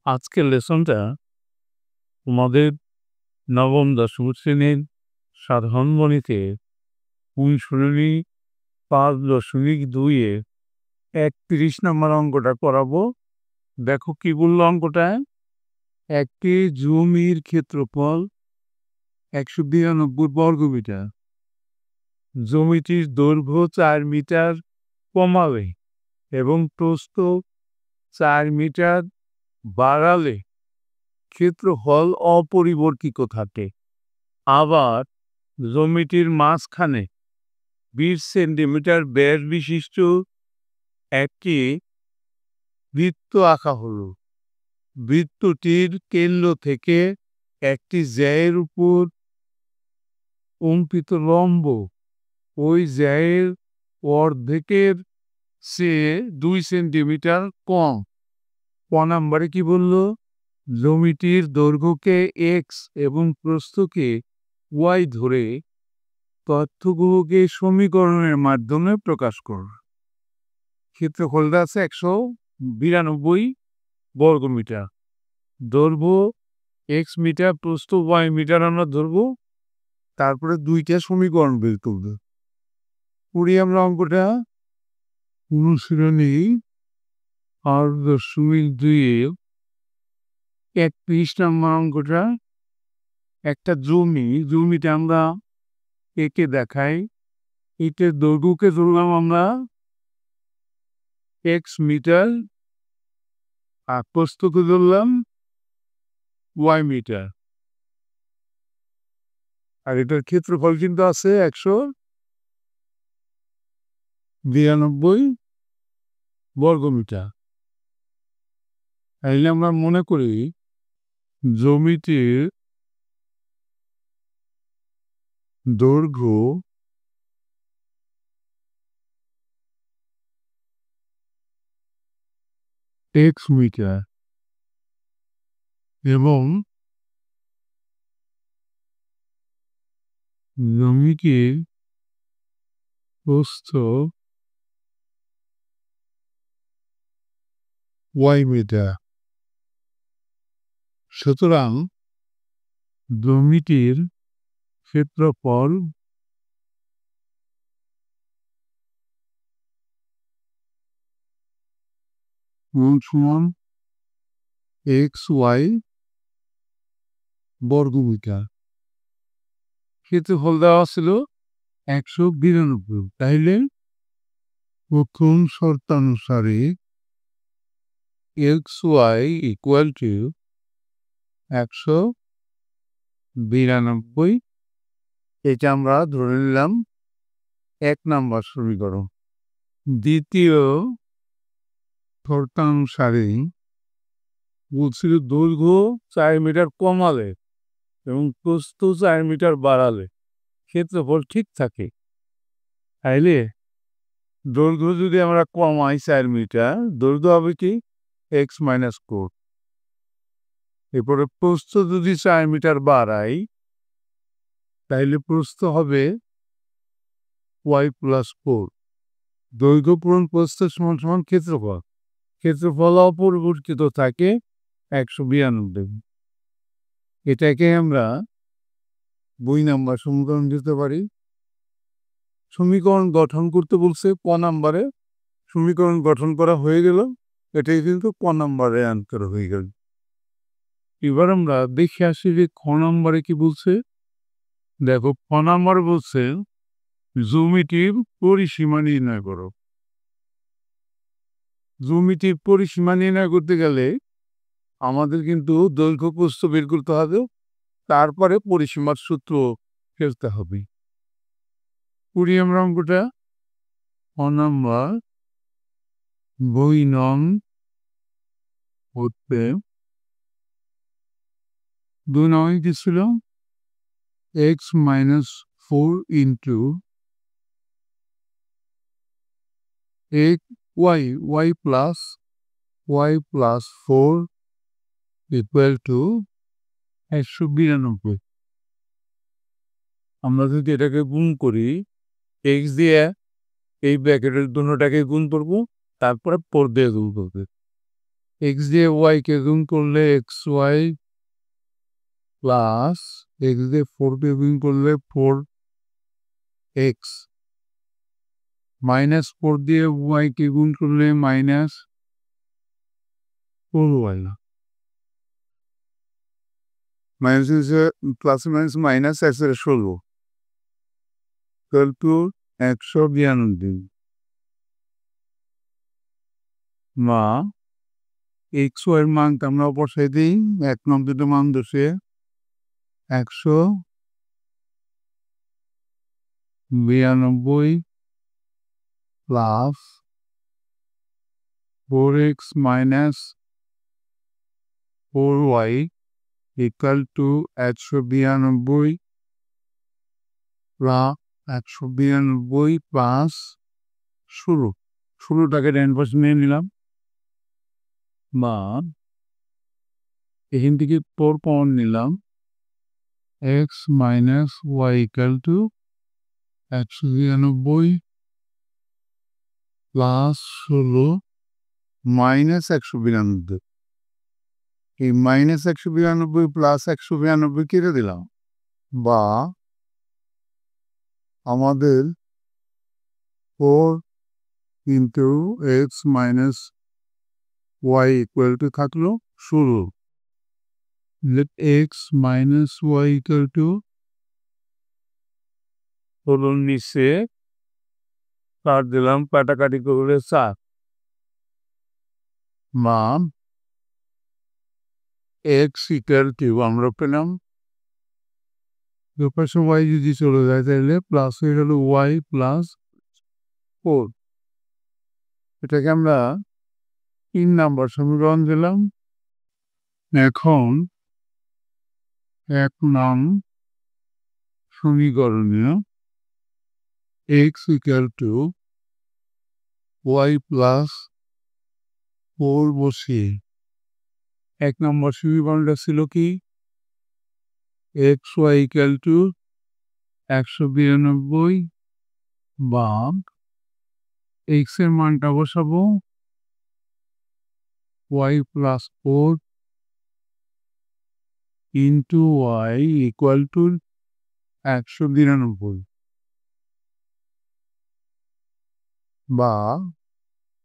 আজকের লেসনটা তোমাদের নবম দশম শ্রেণীর সাধারণ গণিতে অনুশীলনী 5.2 31 নম্বর অঙ্কটা করাবো। দেখো কি বললো অঙ্কটায়, একটি জমির ক্ষেত্রফল 192 বর্গমিটার, জমিটির দৈর্ঘ্য 4 মিটার কমালে এবং প্রস্থ 4 মিটার বাড়ালে ক্ষেত্রফল অপরিবর্তিত থাকে। আবার জমিটির মাঝখানে 20 সেন্টিমিটার ব্যাস বিশিষ্ট একটি বৃত্ত আঁকা হলো। বৃত্তটির কেন্দ্র থেকে একটি জ্যায়ের উপর অঙ্কিত লম্ব ওই জ্যায়ের অর্ধেকের চেয়ে 2 সেন্টিমিটার কম। নম্বরে কি বললো, জমিটির দৈর্ঘ্যকে এক্স এবং প্রস্থকে ওয়াই ধরে তথ্যগুলোকে সমীকরণের মাধ্যমে প্রকাশ করো। ক্ষেত্রফলটা আছে 192 বর্গমিটার, দৈর্ঘ্য এক্স মিটার, প্রস্থ ওয়াই মিটার আমরা ধরবো, তারপরে দুইটা সমীকরণ বের করবো। করি আমরা অঙ্কটা। অনুশীলনী 8.2 31 নম্বর অঙ্কটা, একটা জমিটা আমরা একে দেখাই। এটার দৈর্ঘ্যকে ধরলাম আমরা এক্স মিটার আর প্রস্থকে ধরলাম ওয়াই মিটার, আর এটার ক্ষেত্রফল কিন্তু আছে 192 বর্গমিটার। তাইলে আমরা মনে করি জমিটির দৈর্ঘ্য এক্স মিটার এবং জমিটির প্রস্থ ওয়াই মিটার। সুতরাং জমিটির ক্ষেত্রফল সমান এক্স ওয়াই বর্গমিটার। ক্ষেত্রফল দেওয়া ছিল 192। তাইলে প্রথম শর্তানুসারে এক্স ওয়াই ইকুয়াল টু 192। এটা আমরা ধরে নিলাম 1 নম্বর সমীকরণ। দ্বিতীয় শর্তানুসারে বলছিল দৈর্ঘ্য 4 মিটার কমালে এবং প্রস্থ 4 মিটার বাড়ালে ক্ষেত্রফল ঠিক থাকে। তাইলে দৈর্ঘ্য যদি আমরা কমাই 4 মিটার, দৈর্ঘ্য হবে কি এক্স মাইনাস 4। এরপরে প্রস্থ যদি 4 মিটার বাড়াই তাইলে প্রস্থ হবে ওয়াই প্লাস 4। দৈর্ঘ্য পূরণ প্রস্থ সমান সমান ক্ষেত্রফল। ক্ষেত্রফল অপরিবর্তিত থাকে 192। এটাকে আমরা 2 নম্বর সমীকরণ দিতে পারি। সমীকরণ গঠন করতে বলছে নম্বরে, সমীকরণ গঠন করা হয়ে গেল। এটাই কিন্তু নম্বরে অ্যান্সার হয়ে গেল। এবার আমরা দেখে আসি যে নম্বরে কি বলছে। দেখো নম্বরে বলছে জমিটির পরিসীমা নির্ণয় করো। জমিটির পরিসীমা নির্ণয় করতে গেলে আমাদের কিন্তু দৈর্ঘ্য প্রস্থ বের করতে হবে, তারপরে পরিসীমার সূত্র ফেলতে হবে। করি আমরা অঙ্কটা। নম্বর বই নং হতে 2 নম্বর কি ছিল, x minus 4 into y plus 4 equal to 192। আমরা যদি এটাকে গুণ করি, এক্স দিয়ে এই ব্র্যাকেটের দুটোটাকে গুণ করবো, তারপরে 4 দিয়ে গুণ করবে। x দিয়ে y কে গুণ করলে xy প্লাস x দিয়ে 4 কে গুণ করলে 4x মাইনাস 4 দিয়ে y কে গুণ করলে মাইনাস 4y না minus plus minus minus 16 to 192 মা এক্স ওয়াই এর মান আমরা বসাই দিই 1 নম্বর মান দোষে 192 plus 4x minus 4y equal to 192 plus 192 plus 16টাকে ডান পাশে নিয়ে নিলাম বা এখান থেকে 4 কমন নিলাম x minus y equal to 192 plus 16 minus 192 এই মাইনাস 192 প্লাস 192 কেটে দিলাম বা আমাদের 4 into x minus y equal to থাকলো 16 let x minus y equal to হলুন নিচে কাট দিলাম কাটাকাটি করলে 4 মান x equal to আমরা পেলাম দুপাশে y যদি চলে যায় তাহলে প্লাস হয়ে গেল y প্লাস 4 এটাকে আমরা 3 নাম্বার সমীকরণ দিলাম এখন 1 নং সমীকরণে x equal to y plus 4 বসিয়ে 1 নম্বর সমীকরণটা ছিল কি xy equal to 192 বা x এর মানটা বসাবো y plus 4 into y equal to 192 বা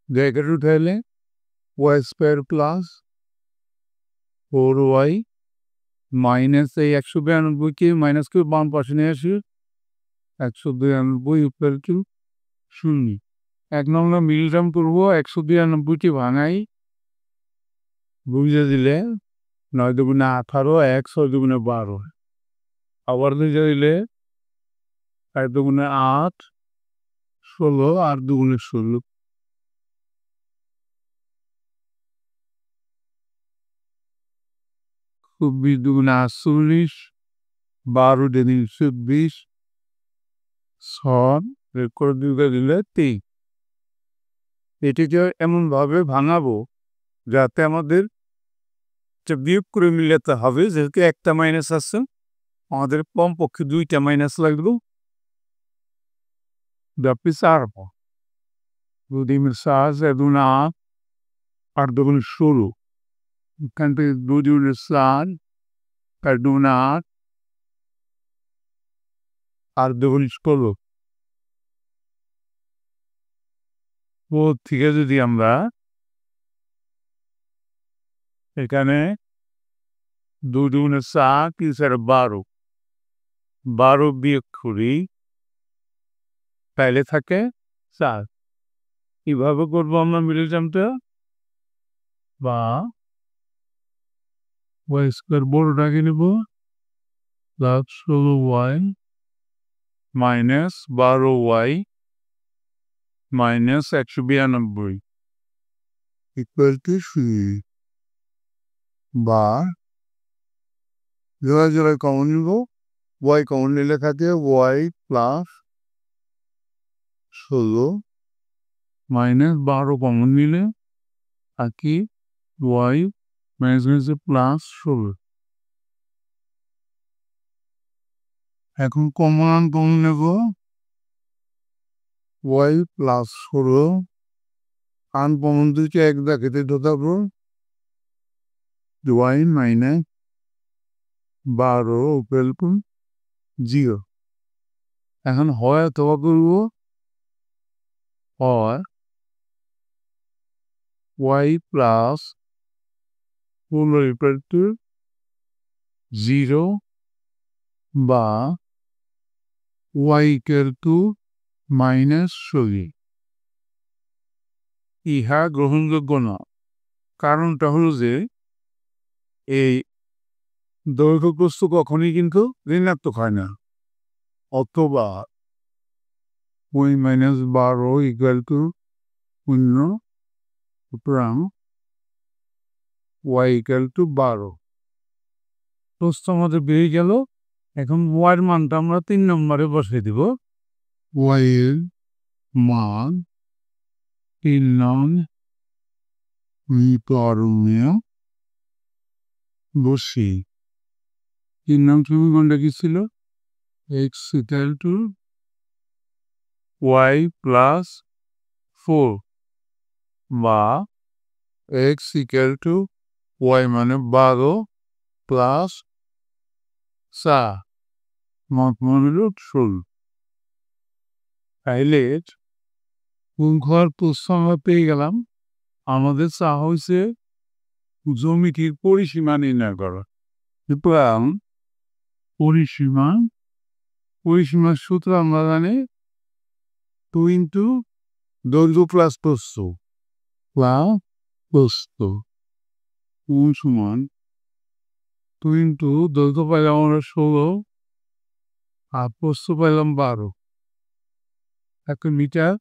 জায়গাটা উঠাইলে y square plus 4y minus এই 192কে মাইনাস করে বাম পাশে নিয়ে আসি 192 ইকুয়াল টু 0 1 নম্বর মিলিগ্রাম করবো 192টি ভাঙাই বুঝে দিলে 9 দুগুণে 18 1 6 দুগুণে 12 আবার বুঝে দিলে 1 দুগুণে 8 16 আর দুগুণে 16 24 দুগুণে 48 12 দুগুণে 24 6 রেকর্ড দিলে 3 এটিকে এমনভাবে ভাঙাবো যাতে আমাদের বিয়োগ করে মিলাতে হবে যেহেতু একটা মাইনাস আছে আমাদের কমপক্ষে 2টা মাইনাস লাগলো ব্যাপী 4 যদি সাজ দুনা 8 দুগুণে 16 এখান থেকে 2 দুগুণে 4 আর দুগুণে 8 আর দুগুণে 16 ও থেকে যদি আমরা এখানে 2 দুগুণে 4 3 4 12 12 বিয়োগ করি তাইলে থাকে 4 কিভাবে করবো আমরা মিলিগ্রামটা বা y স্কোয়ার বড়টাকে নেব plus 16y minus 12y minus 192 equal to 3 বা জোড়ায় কমন নিব y কমন নিলে থাকে y প্লাস 16 মাইনাস 12 কমন নিলে আর কি y মাইনাস প্লাস 16 এখন কমন নেব y প্লাস 16 আনকমন থেকে এক ব্র্যাকেটে ঢোকাবো ওয়াই মাইনাস 12 ইকুয়াল টু 0। এখন হয় অথবা করবো হয় ওয়াই প্লাস 16 ইকুয়াল টু 0 বা ওয়াই ইকুয়াল টু -16। ইহা গ্রহণযোগ্য না। কারণটা হলো যে এই দৈর্ঘ্য প্রস্থ কখনই কিন্তু ঋণাত্মক হয় না। অথবা ওয়াই -12 ইকুয়াল টু 0 সুতরাং ওয়াই ইকুয়াল টু 12। প্রস্থ আমাদের বেরিয়ে গেল। এখন ওয়াইয়ের মানটা আমরা 3 নম্বরে বসিয়ে দিব। ওয়াই এর মান 3 নং করণীয় বসি। 3 নং সমীকরণটা কি ছিল? x equal to y plus 4 বা x ইকুয়াল টু ওয়াই মানে 12 প্লাস 4 মান হলো 16। তাইলে ঘর প্রস্থ আমরা পেয়ে গেলাম। আমাদের চা হয়েছে জমিটির পরিসীমা নির্ণয় করা। সুতরাং পরিসীমার সূত্র আমরা জানি 2 ইন্টু দৈর্ঘ্য প্লাস প্রস্থ সমান 2 ইন্টু দৈর্ঘ্য পাইলাম আমরা 16 আর প্রস্থ পাইলাম 12। 1 মিটার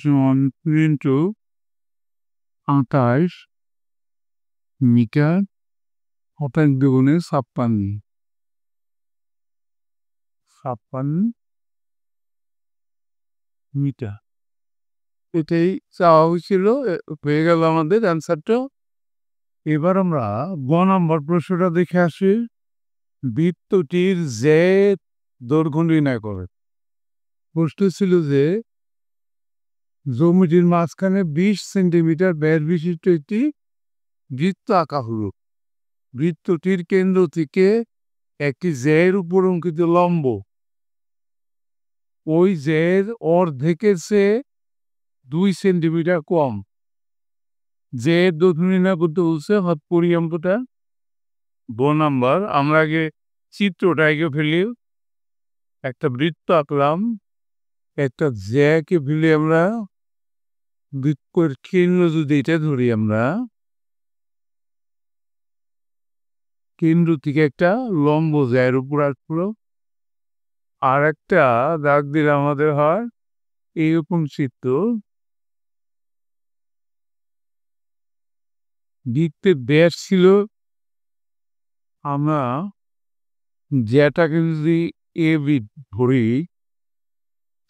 সমান 2 ইন্টু 28 মিটার 28 দুগুণে 56 মিটার। এটাই চাওয়া হয়েছিল। হয়ে গেল আমাদের অ্যান্সারটা। এবার আমরা গ নম্বর প্রশ্নটা দেখে আসি। বৃত্তটির যে দৈর্ঘ্য নির্ণয় করে। প্রশ্ন ছিল যে জমিটির মাঝখানে 20 সেন্টিমিটার ব্যাস বিশিষ্ট একটি বৃত্ত আঁকা হলো। বৃত্তটির কেন্দ্র থেকে একটি জের উপর অঙ্কিত লম্ব ওই জের অর্ধেকের চেয়ে 2 সেন্টিমিটার কম। জের দৈর্ঘ্য নির্ণয় করতে বলছে। পরিয়ম্পটা গ নাম্বার। আমরা আগে চিত্রটা আগে ফেলি। একটা বৃত্ত আঁকলাম। একটা জ্যাকে ফেলে আমরা বৃত্তের কেন্দ্র যদি এটা ধরি, আমরা কেন্দ্র থেকে একটা লম্ব জ্যার উপর আসলো। আর একটা দাগ দিলে আমাদের হয় এইরকম চিত্র। বৃত্তের ব্যাস ছিল, আমরা জ্যাটাকে যদি এ ধরি,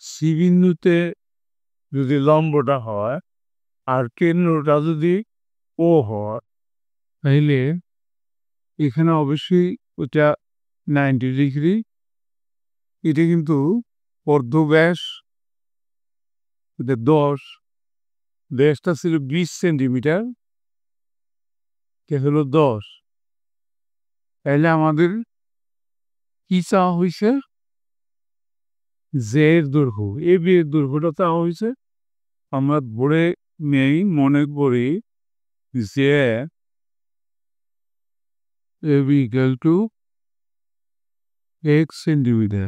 সি বিন্দুতে যদি লম্বটা হয় আর কেন্দ্রটা যদি ও হয়, তাহলে এখানে অবশ্যই ওটা 90 ডিগ্রি। এটা কিন্তু অর্ধ ব্যাস, এটা 10, ব্যাসটা ছিল 20 সেন্টিমিটার, কে হলো 10। তাহলে আমাদের কি চাওয়া হয়েছে? জের দৈর্ঘ্য, এ বি এর দৈর্ঘ্যটা চাওয়া হয়েছে। আমরা ধরে নেই, মনে করি যে A B equal to x centimetre.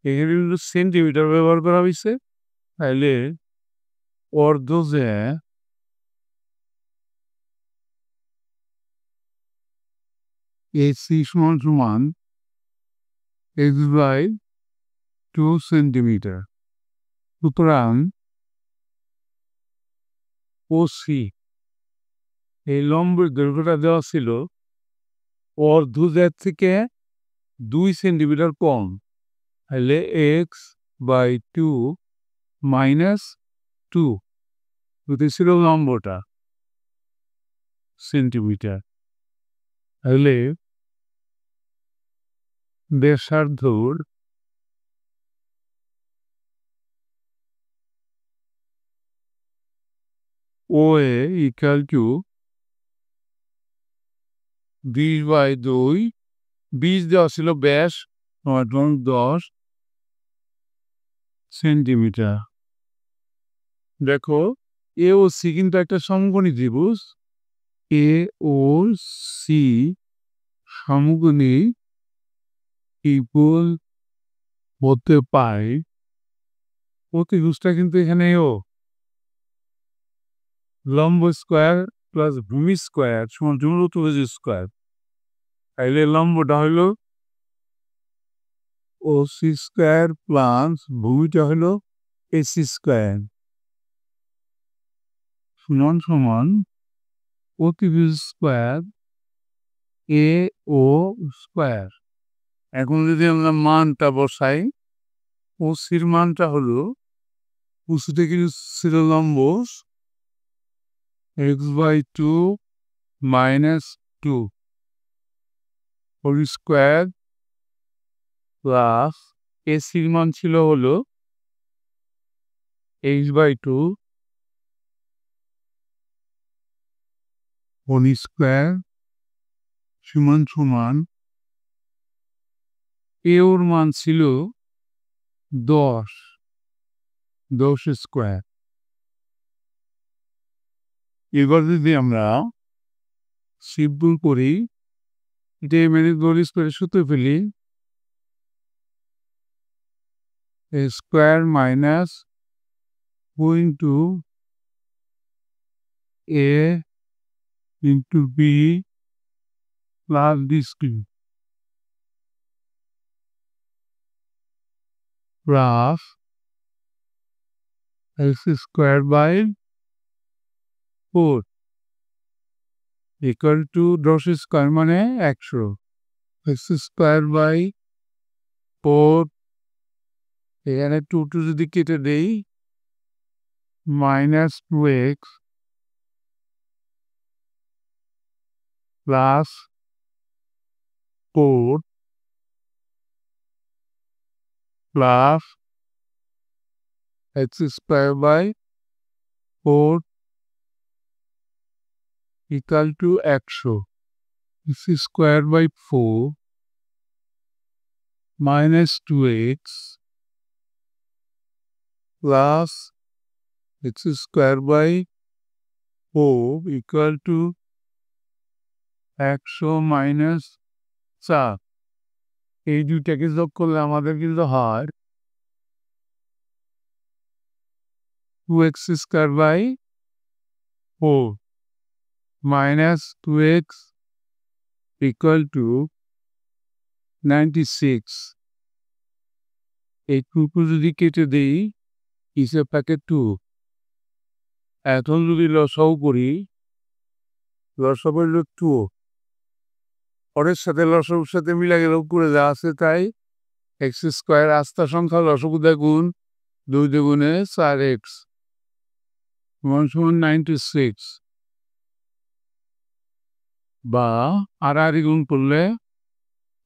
এখানে কিন্তু সেন্টিমিটার ব্যবহার করা হয়েছে। তাহলে অর্ধ যে এসি সমান x/2 সেন্টিমিটার। সুতরাং ও সি এই লম্বের দৈর্ঘ্যটা দেওয়া ছিল অর্ধের থেকে 2 সেন্টিমিটার কম। তাহলে x/2 - 2 যদি ছিল লম্বটা সেন্টিমিটার, তাহলে ব্যাসার্ধর ও এ ইকুয়াল টু 20/2, 20 দেওয়া ছিল ব্যাস, 10 সেন্টিমিটার। দেখো এ ও সি কিন্তু একটা সমকোণী ত্রিভুজ। এ ও সি সমকোণী ত্রিভুজ হতে পারে। ত্রিভুজটা কিন্তু এখানে ও লম্ব স্কোয়ার প্লাস ভূমি স্কোয়ার সমান ত্রিভুজ স্কোয়ার। তাইলে লম্বটা হইল ও সি স্কোয়ার প্লাস ভূমিটা হলো এসি স্কোয়ার সমান সমান ত্রিভুজ স্কোয়ার এ ও স্কোয়ার। এখন যদি আমরা মানটা বসাই, ও সির মানটা হলো উঁচুতে কিন্তু ছিল লম্ব x/2 - 2 হোল স্কোয়ার প্লাস এসির মান ছিল হলো h/2 হোল স্কোয়ার সমান সমান এ ওর মান ছিল 10 স্কোয়ার। এবার যদি আমরা সিম্পল করি, এটা মেরে 10 স্কোয়ার সূত্র ফেলি, a square minus 2 into a into b plus this cube plus x square by 4 equal to 10 square মানে 100। x square by 4 এখানে 2 যদি কেটে দেই -2x plus 4 plus x square by 4 equal to 100। x square by 4 minus 2x plus x square by 4 equal to 100 minus 4। এই দুইটাকে যোগ করলে আমাদের কিন্তু হয় 2x square by 4 minus 2x equal to 96। এই 2 যদি কেটে দিই হিসেব থাকে 2। এখন যদি লসাগু করি, লসাগু হলো 2, পরের সাথে লসাগুর সাথে মিলা গেল করে যা আছে তাই। এক্স স্কোয়ার আস্তা সংখ্যা লসাগু গুণ 2 দ্বিগুণে 4x সমান 96 বা আড়াআড়ি গুণ করলে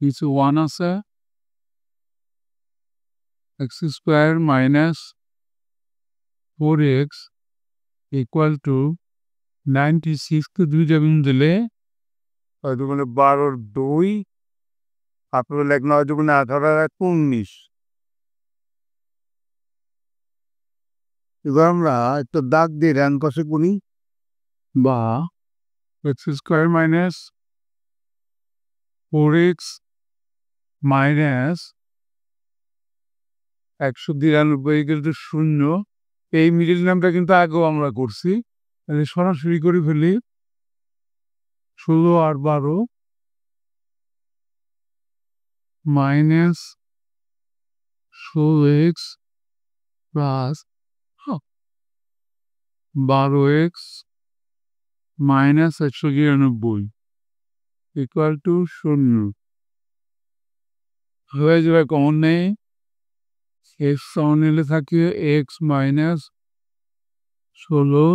কিছু 1 আছে, X square minus 4x equal to 96কে 2 গুণ দিলে 12 আপনার লেখ 9 দুগুণে 18 এবার আমরা একটা দাগ দিয়ে ডান পাশে গুণি বা x square minus 4x minus 192 কিন্তু 0। এই মিডিল নামটা কিন্তু আগেও আমরা করছি, তাহলে সরাসরি করে ফেলি 16 আর 12 minus 16x plus 12x minus 192 equal to 0। হয়ে যাবে কমন নেই, এক্স কমন নিলে থাকে এক্স মাইনাস 16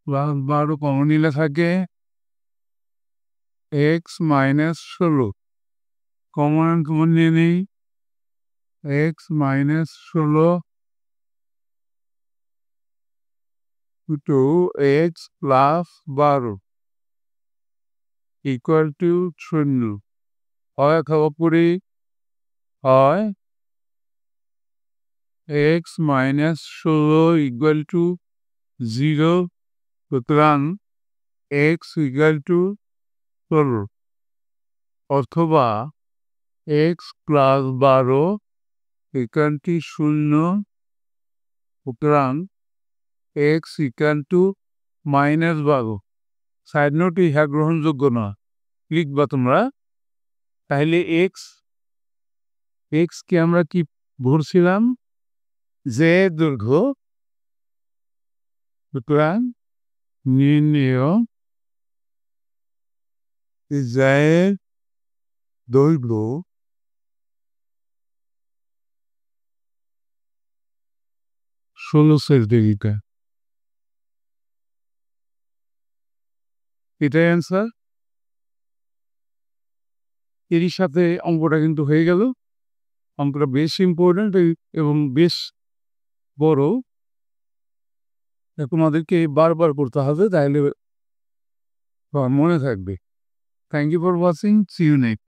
প্লাস 12 কমন নিলে থাকে এক্স মাইনাস 16। কমন নিয়ে নেই, x minus 16 x plus 12 equal to 0 হয় খাওয়া পরি হয় x মাইনাস 16 ইকুয়াল টু 0 সুতরাং x ইকুয়াল টু 16 অথবা x প্লাস 12 ইকুয়াল টু 0 সুতরাং x equal two minus 12 side note ইহা গ্রহণযোগ্য না লিখবা তোমরা তাহলে x কে আমরা কি ধরছিলাম যে দৈর্ঘ্য সুতরাং নির্ণেয় জয়ের দৈর্ঘ্য 16 সেন্টিমিটার এটাই অ্যান্সার এরই সাথে অঙ্কটা কিন্তু হয়ে গেল অঙ্কটা বেশ ইম্পর্টেন্ট এবং বেশ বড় তোমাদেরকে বারবার করতে হবে তাহলে মনে থাকবে thank you for watching see you next